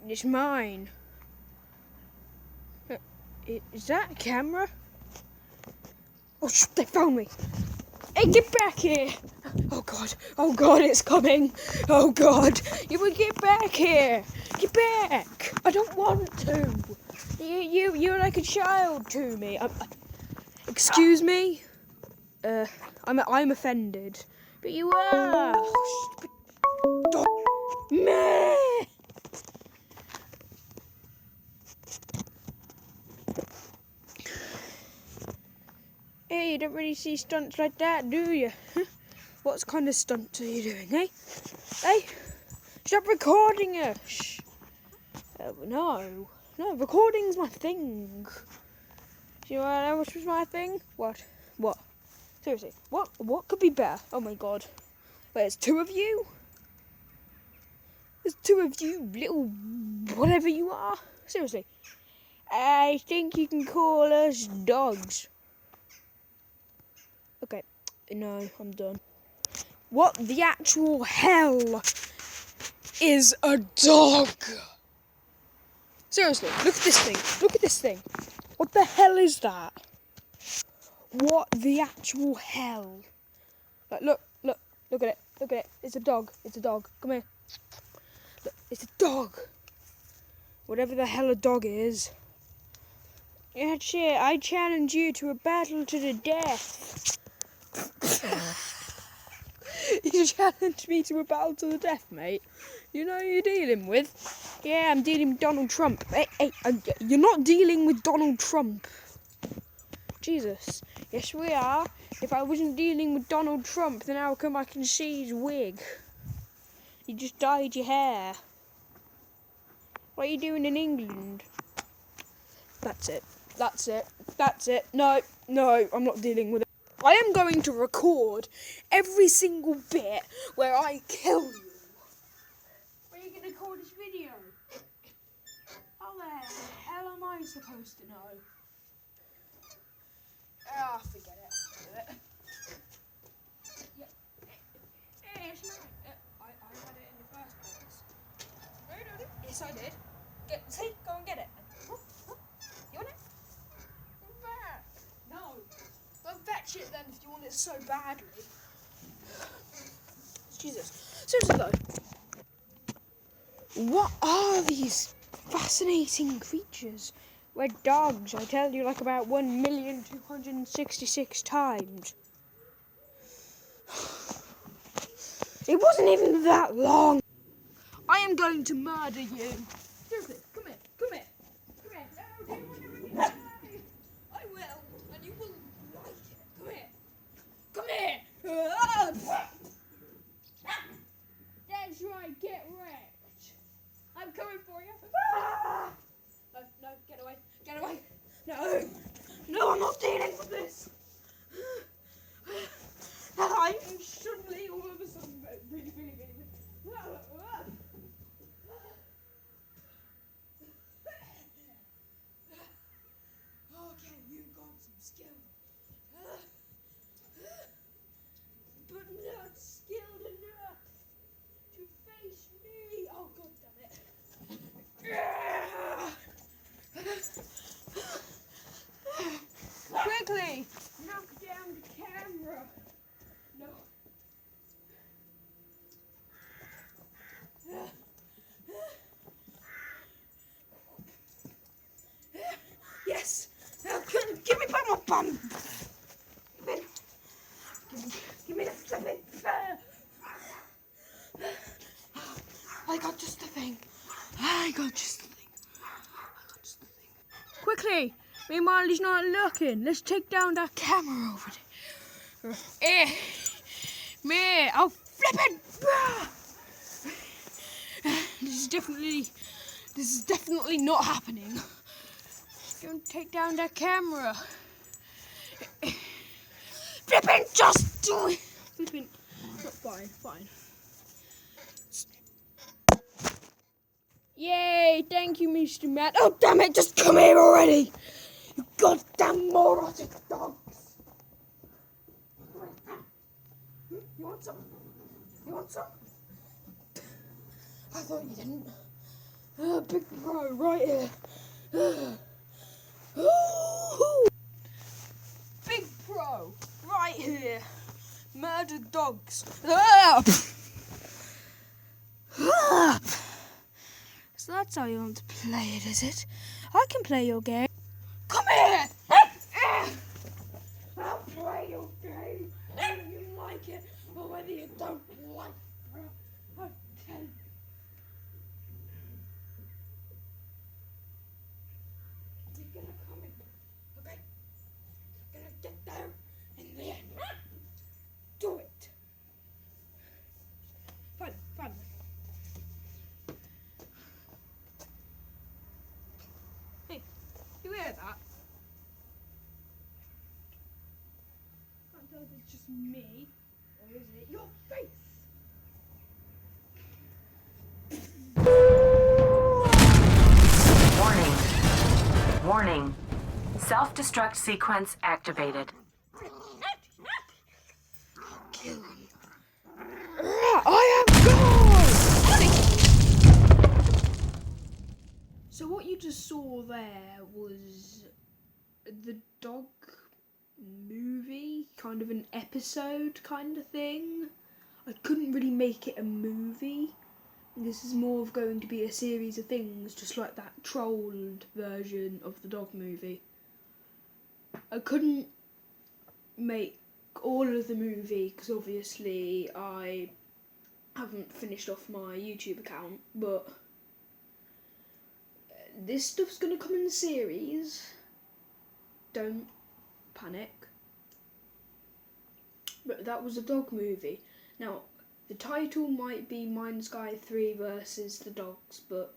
It's mine. Is that a camera? Oh, they found me. Hey, get back here. Oh God, it's coming. Oh God, you will get back here. Get back. I don't want to. You're like a child to me. Excuse me? I'm offended. But you are. Meh. Hey, you don't really see stunts like that, do you? What kind of stunts are you doing, eh? Hey, stop recording us. No, recording's my thing. Do you want to know what was my thing? What? Seriously, what could be better? Oh my God. Wait, there's two of you? There's two of you, little whatever you are. Seriously. I think you can call us dogs. Okay, no, I'm done. What the actual hell is a dog? Seriously, look at this thing. Look at this thing. What the hell is that? What the actual hell? Like, look at it. Look at it. It's a dog. It's a dog. Come here. Look, it's a dog. Whatever the hell a dog is. Yeah, shit, I challenge you to a battle to the death. You challenged me to a battle to the death, mate. You know who you're dealing with? Yeah, I'm dealing with Donald Trump. Hey, you're not dealing with Donald Trump. Jesus. Yes, we are. If I wasn't dealing with Donald Trump, then how come I can see his wig? You just dyed your hair. What are you doing in England? That's it. No, I'm not dealing with it. I am going to record every single bit where I kill you. Where are you going to record this video? How the hell am I supposed to know? Ah, forget it. Yeah. Hey, it's mine. I had it in the first place. No. Yes, I did. Go and get it. You want it? No. Don't fetch it then if you want it so badly. Jesus. Seriously though. What are these fascinating creatures? We're dogs, I tell you, like about 1,266 times. It wasn't even that long. I am going to murder you. Seriously, come here. No, do whatever you say. I will, and you will like it. Come here. That's right, get wrecked. I'm coming for you. No, get away. No, I'm not dealing with this. I'm suddenly, all of a sudden, really. Okay, you've got some skill. But not skilled enough to face me. Oh, God damn it. Quickly, knock down the camera. No. Yes. Now, give me back my bum. Give me the flipping. I got just the thing. Quickly. Meanwhile, he's not looking. Let's take down that camera over there. Me. Oh, flipping. This is definitely not happening. Don't take down that camera. Flipping, just do it. Flipping. Fine. Yay, thank you, Mr. Matt. Oh, damn it, just come here already. You goddamn moronic dogs. You want some? You want some? I thought you didn't. Big bro, right here. Big pro, right here. Murdered dogs. So that's how you want to play it, is it? I can play your game. Come here! I'll play your game, whether you like it or whether you don't like it. I'll tell you. You're gonna come in, okay? You're gonna get there in the end. Do it. Fun. Hey, you hear that? Can't tell if it's just me or is it your face? Warning. Self-destruct sequence activated. Kill him. I am gone! So what you just saw there was the dog movie, kind of an episode kind of thing. I couldn't really make it a movie. This is more of going to be a series of things, just like that trolled version of the dog movie. I couldn't make all of the movie because obviously I haven't finished off my YouTube account, but this stuff's gonna come in the series. Don't panic. But that was a dog movie. Now, the title might be Minesky3 versus the dogs, but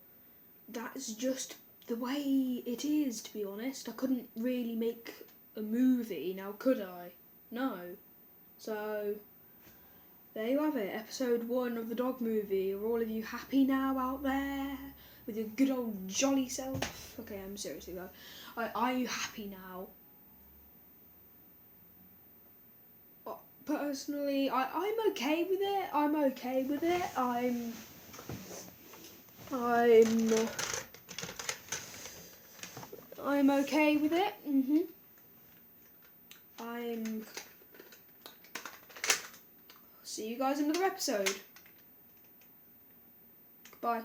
that's just the way it is, to be honest. I couldn't really make a movie, now could I? No. So, there you have it, episode 1 of the dog movie. Are all of you happy now out there? With your good old jolly self? Okay, I'm seriously though. Are you happy now? Personally, I'm okay with it. I'm okay with it. I'm okay with it. See you guys in another episode. Goodbye.